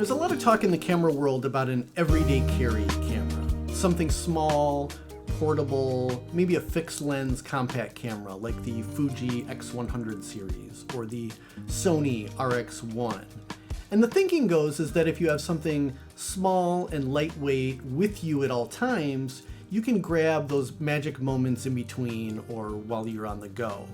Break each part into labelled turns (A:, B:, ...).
A: There's a lot of talk in the camera world about an everyday carry camera. Something small, portable, maybe a fixed lens compact camera like the Fuji X100 series or the Sony RX1. And the thinking goes is that if you have something small and lightweight with you at all times, you can grab those magic moments in between or while you're on the go.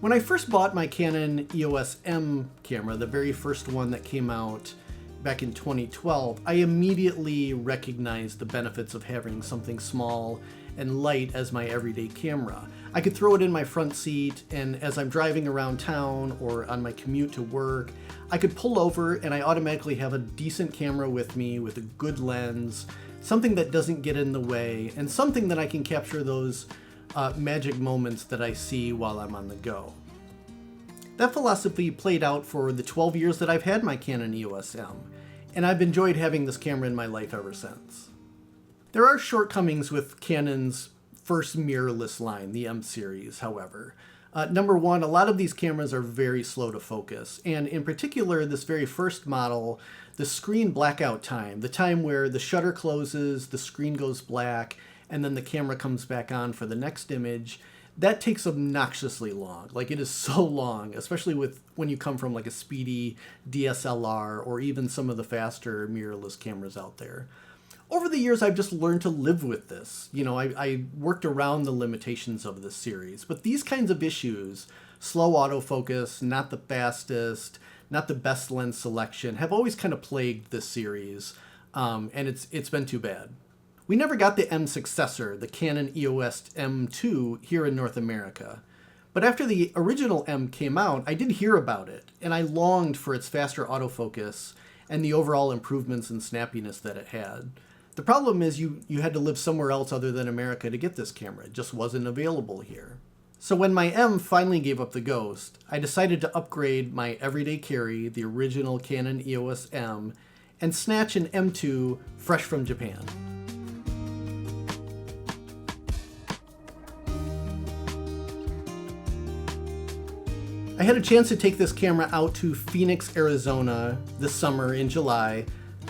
A: When I first bought my Canon EOS M camera, the very first one that came out back in 2012, I immediately recognized the benefits of having something small and light as my everyday camera. I could throw it in my front seat, and as I'm driving around town or on my commute to work, I could pull over and I automatically have a decent camera with me with a good lens, something that doesn't get in the way, and something that I can capture those magic moments that I see while I'm on the go. That philosophy played out for the 12 years that I've had my Canon EOS M, and I've enjoyed having this camera in my life ever since. There are shortcomings with Canon's first mirrorless line, the M series, however. Number one, a lot of these cameras are very slow to focus, and in particular, this very first model, the screen blackout time, the time where the shutter closes, the screen goes black, and then the camera comes back on for the next image, that takes obnoxiously long. Like, it is so long, especially when you come from like a speedy DSLR or even some of the faster mirrorless cameras out there. Over the years, I've just learned to live with this. You know, I worked around the limitations of this series, but these kinds of issues, slow autofocus, not the fastest, not the best lens selection, have always kind of plagued this series, and it's been too bad. We never got the M Successor, the Canon EOS M2, here in North America. But after the original M came out, I did hear about it, and I longed for its faster autofocus and the overall improvements and snappiness that it had. The problem is you had to live somewhere else other than America to get this camera. It just wasn't available here. So when my M finally gave up the ghost, I decided to upgrade my everyday carry, the original Canon EOS M, and snatch an M2 fresh from Japan. I had a chance to take this camera out to Phoenix, Arizona this summer in July.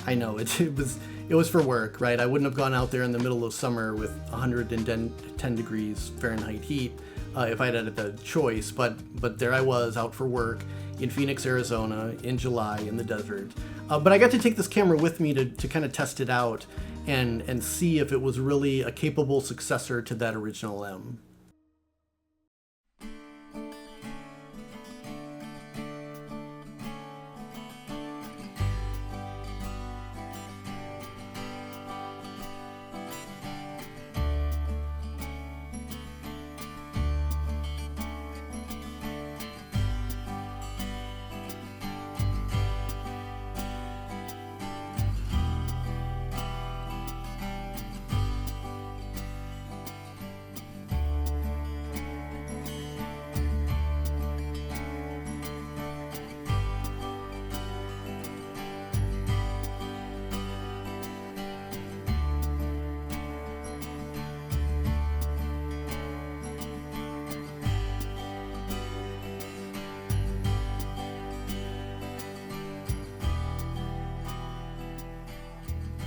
A: I know, it was for work, right? I wouldn't have gone out there in the middle of summer with 110 degrees Fahrenheit heat if I had the choice, but there I was out for work in Phoenix, Arizona in July in the desert. But I got to take this camera with me to kind of test it out and see if it was really a capable successor to that original M.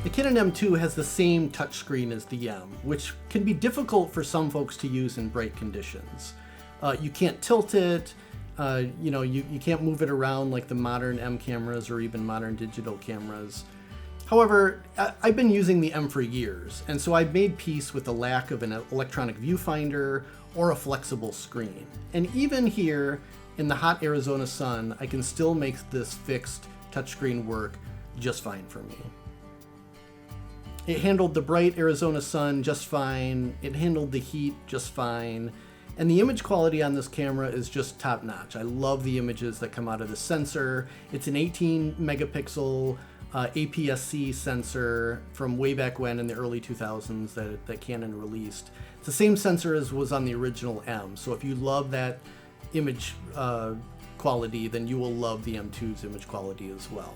A: The Canon M2 has the same touchscreen as the M, which can be difficult for some folks to use in bright conditions. You can't tilt it, you can't move it around like the modern M cameras or even modern digital cameras. However, I've been using the M for years, and so I've made peace with the lack of an electronic viewfinder or a flexible screen. And even here in the hot Arizona sun, I can still make this fixed touchscreen work just fine for me. It handled the bright Arizona sun just fine, it handled the heat just fine, and the image quality on this camera is just top notch. I love the images that come out of the sensor. It's an 18 megapixel APS-C sensor from way back when in the early 2000s that Canon released. It's the same sensor as was on the original M, so if you love that image quality, then you will love the M2's image quality as well.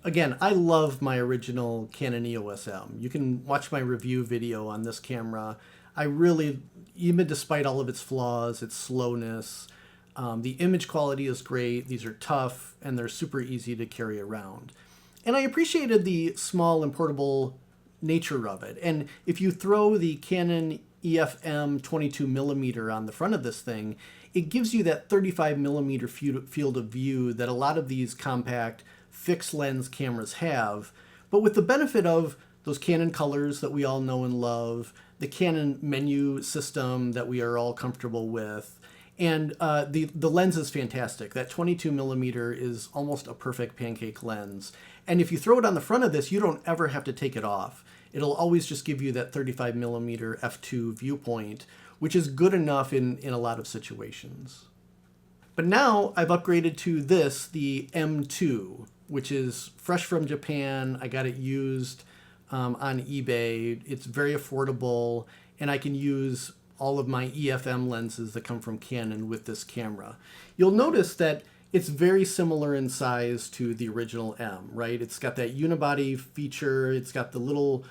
A: Again, I love my original Canon EOS M. You can watch my review video on this camera. I really, even despite all of its flaws, its slowness, the image quality is great. These are tough and they're super easy to carry around. And I appreciated the small and portable nature of it. And if you throw the Canon EOS M 22mm on the front of this thing, it gives you that 35mm field of view that a lot of these compact fixed lens cameras have, but with the benefit of those Canon colors that we all know and love, the Canon menu system that we are all comfortable with, and the lens is fantastic. That 22mm is almost a perfect pancake lens. And if you throw it on the front of this, you don't ever have to take it off. It'll always just give you that 35mm f2 viewpoint, which is good enough in a lot of situations. But now I've upgraded to this, the M2, which is fresh from Japan. I got it used on eBay. It's very affordable, and I can use all of my EFM lenses that come from Canon with this camera. You'll notice that it's very similar in size to the original M, right? It's got that unibody feature. It's got the little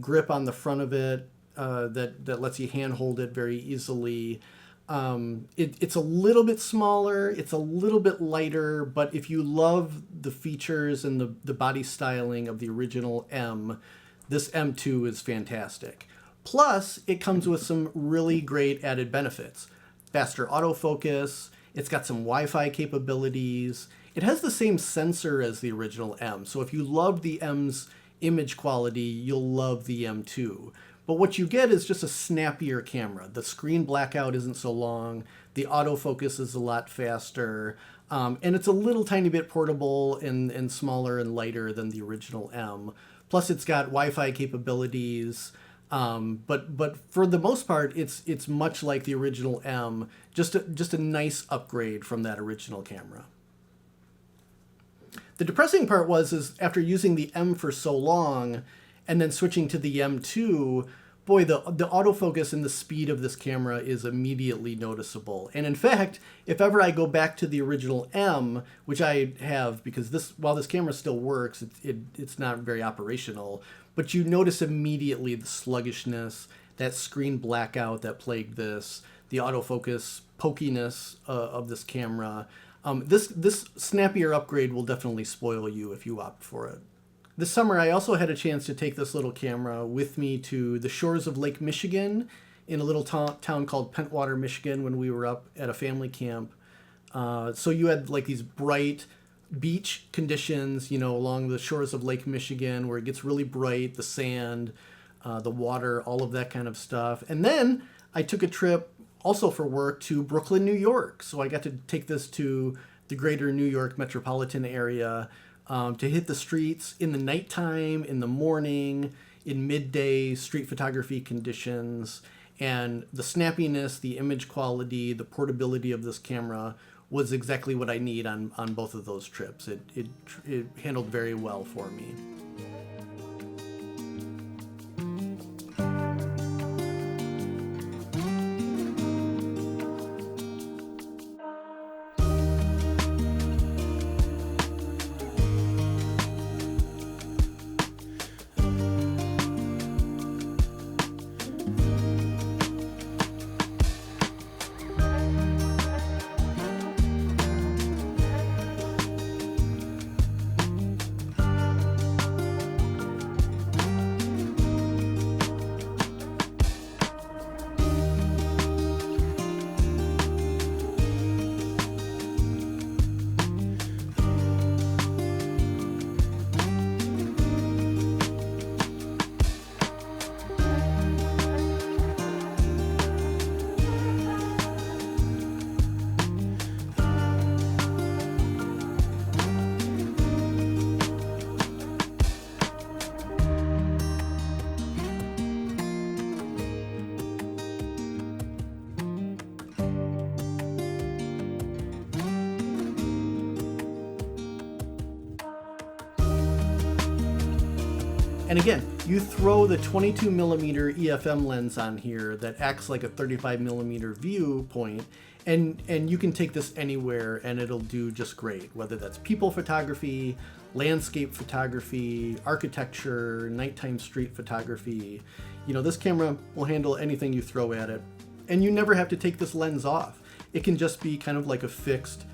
A: grip on the front of it that lets you handhold it very easily. It's a little bit smaller, it's a little bit lighter, but if you love the features and the body styling of the original M, this M2 is fantastic. Plus, it comes with some really great added benefits. Faster autofocus, it's got some Wi-Fi capabilities, it has the same sensor as the original M, so if you love the M's image quality, you'll love the M2. But what you get is just a snappier camera. The screen blackout isn't so long, the autofocus is a lot faster, and it's a little tiny bit portable and smaller and lighter than the original M. Plus it's got Wi-Fi capabilities, but for the most part, it's much like the original M, just a nice upgrade from that original camera. The depressing part is after using the M for so long, and then switching to the M2, boy, the autofocus and the speed of this camera is immediately noticeable. And in fact, if ever I go back to the original M, which I have, because while this camera still works, it's not very operational, but you notice immediately the sluggishness, that screen blackout that plagued this, the autofocus pokiness of this camera. This snappier upgrade will definitely spoil you if you opt for it. This summer, I also had a chance to take this little camera with me to the shores of Lake Michigan in a little town called Pentwater, Michigan, when we were up at a family camp. So you had like these bright beach conditions, along the shores of Lake Michigan where it gets really bright, the sand, the water, all of that kind of stuff. And then I took a trip also for work to Brooklyn, New York. So I got to take this to the greater New York metropolitan area, to hit the streets in the nighttime, in the morning, in midday street photography conditions. And the snappiness, the image quality, the portability of this camera was exactly what I need on both of those trips. It handled very well for me. And again, you throw the 22mm EFM lens on here that acts like a 35mm viewpoint, and you can take this anywhere and it'll do just great, whether that's people photography, landscape photography, architecture, nighttime street photography. You know, this camera will handle anything you throw at it. And you never have to take this lens off. It can just be kind of like a fixed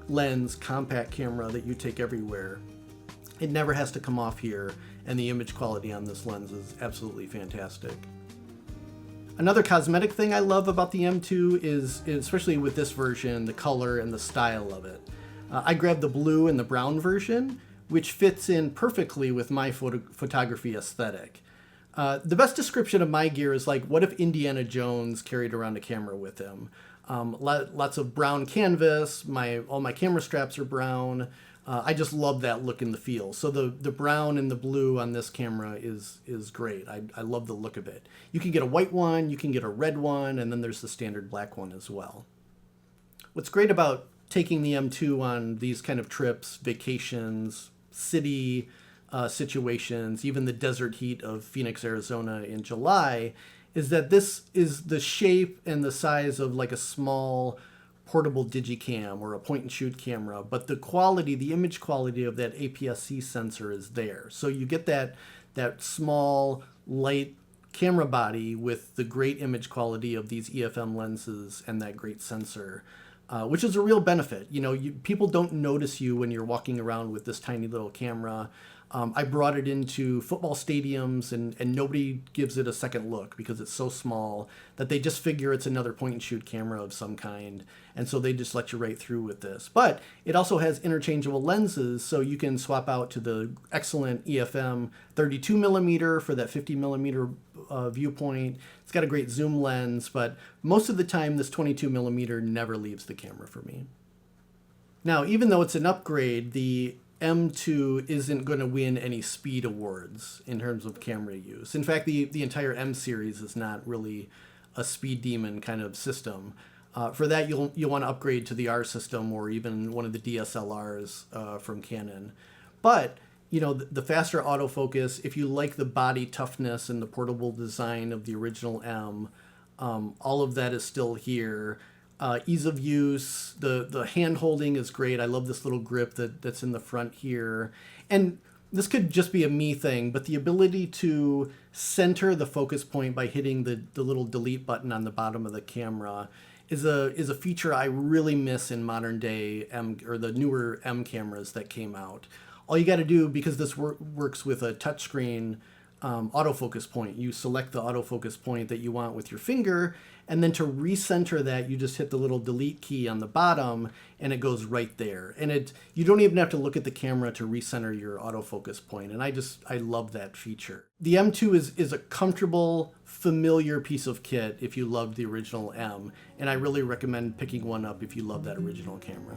A: lens compact camera that you take everywhere. It never has to come off here, and the image quality on this lens is absolutely fantastic. Another cosmetic thing I love about the M2 is, especially with this version, the color and the style of it. I grabbed the blue and the brown version, which fits in perfectly with my photography aesthetic. The best description of my gear is like, what if Indiana Jones carried around a camera with him? Lots of brown canvas, all my camera straps are brown. I just love that look and the feel. So the brown and the blue on this camera is great. I love the look of it. You can get a white one, you can get a red one, and then there's the standard black one as well. What's great about taking the M2 on these kind of trips, vacations, city situations, even the desert heat of Phoenix, Arizona in July, is that this is the shape and the size of like a small portable digicam or a point and shoot camera, but the quality, the image quality of that APS-C sensor is there. So you get that small, light camera body with the great image quality of these EFM lenses and that great sensor, which is a real benefit. You know, people don't notice you when you're walking around with this tiny little camera. I brought it into football stadiums and nobody gives it a second look because it's so small that they just figure it's another point and shoot camera of some kind. And so they just let you right through with this. But it also has interchangeable lenses, so you can swap out to the excellent EFM 32mm for that 50mm viewpoint. It's got a great zoom lens, but most of the time this 22mm never leaves the camera for me. Now, even though it's an upgrade, the M2 isn't going to win any speed awards in terms of camera use. In fact, the entire M series is not really a speed demon kind of system. For that, you'll want to upgrade to the R system or even one of the DSLRs from Canon. But you know, the faster autofocus, if you like the body toughness and the portable design of the original M, all of that is still here. Ease of use, the hand holding is great. I love this little grip that's in the front here. And this could just be a me thing, but the ability to center the focus point by hitting the little delete button on the bottom of the camera is a feature I really miss in modern day M, or the newer M cameras that came out. All you got to do, because this works with a touchscreen autofocus point, you select the autofocus point that you want with your finger, and then to recenter that, you just hit the little delete key on the bottom, and it goes right there. And you don't even have to look at the camera to recenter your autofocus point, and I love that feature. The M2 is a comfortable, familiar piece of kit if you loved the original M, and I really recommend picking one up if you love that original camera.